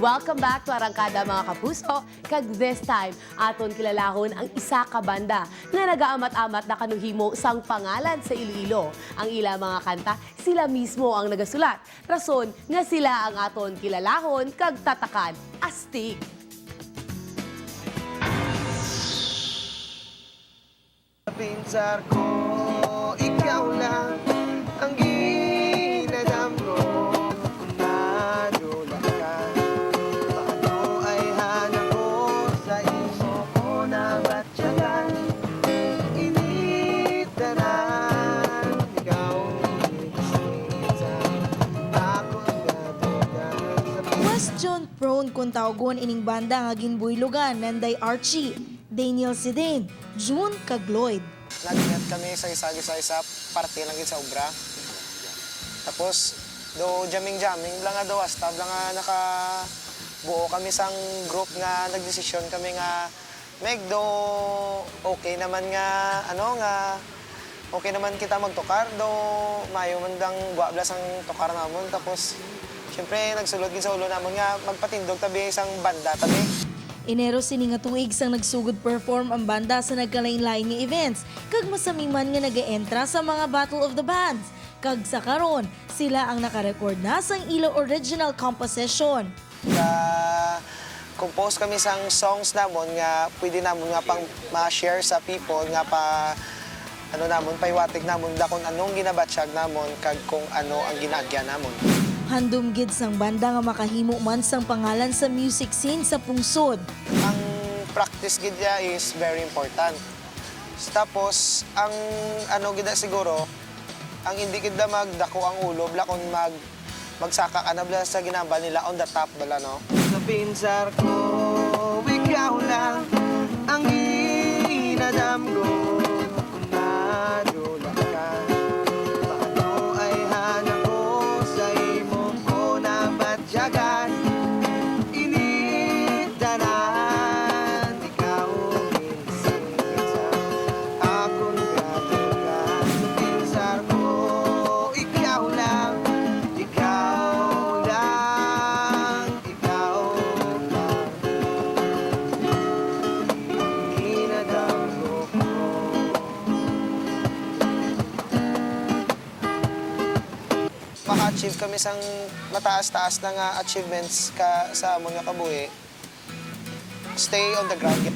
Welcome back to Arangkada mga kapuso. Kag this time, aton kilalahon ang isa ka banda nga nagaamat-amat na kanuhimo sang pangalan sa Iloilo. Ang ila mga kanta, sila mismo ang nagasulat. Rason nga sila ang aton kilalahon kag tatakan, Astig. Pinsar ko, ikaw lang ang ginadam ko. Kung nadula ka, paano ay hanap ko sa imo ko na batyagan. Initaran, ikaw inisita, ako natugan sa Question prone kung tawagon ining banda nga ginbuylogan nanday Archie, Daniel Sidane, June Kagloyd. Nag-ingat kami sa isa parte lang sa obra. Tapos, do jamming-jamming, lang nga do astab, lang nga nakabuo kami sang group nga nagdesisyon kami nga meg do okay naman nga okay naman kita magtokar do mayo man dang buwabla sang tokar namon. Tapos syempre nagsulod gid sa ulo namon nga magpatindog tabi isang banda tabi. Enero sini nga tuig sang nagsugod perform ang banda sa nagkalain-lain nga events, kag masamiman nga nag-eentra sa mga Battle of the Bands. Kag sa karon, sila ang nakarecord na sang ilo original composition. Compose kami sang songs namon nga pwede namon nga pang ma-share sa people nga pa namon paiwatig namon da kung anong ginabatsyag namon kag kung ano ang ginagya namon. Handom gid sang banda nga makahimo man sang pangalan sa music scene sa pungsod. Ang practice gid ya is very important. Tapos ang gida siguro ang hindi gid magdako ang ulo bla kun magsaka ka na bla sa ginambal nila on the top bala no. Sa pinsar ko ikaw lang ang ginadam ko. Kung nadula ka, paano ay hanap ko sa imo ko na batyagan. Initaran, ikaw inisita, akong gatugan. Sa pinsar ko, ikaw lang, ikaw lang, ikaw lang. Ginadam ko. Maka-achieve kami sang mataas-taas na nga achievements sa mga kabuhi. Stay on the ground.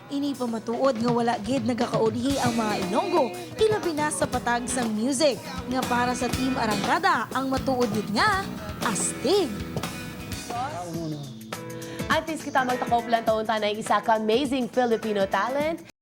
Ini pa matuod nga wala gid nagakaudhi ang mga Ilonggo, ilabi na sa patag sang music nga para sa Team Arangkada ang matuod gid nga Astig. Artist kita magtakop lang taon tanay isa ka amazing Filipino talent.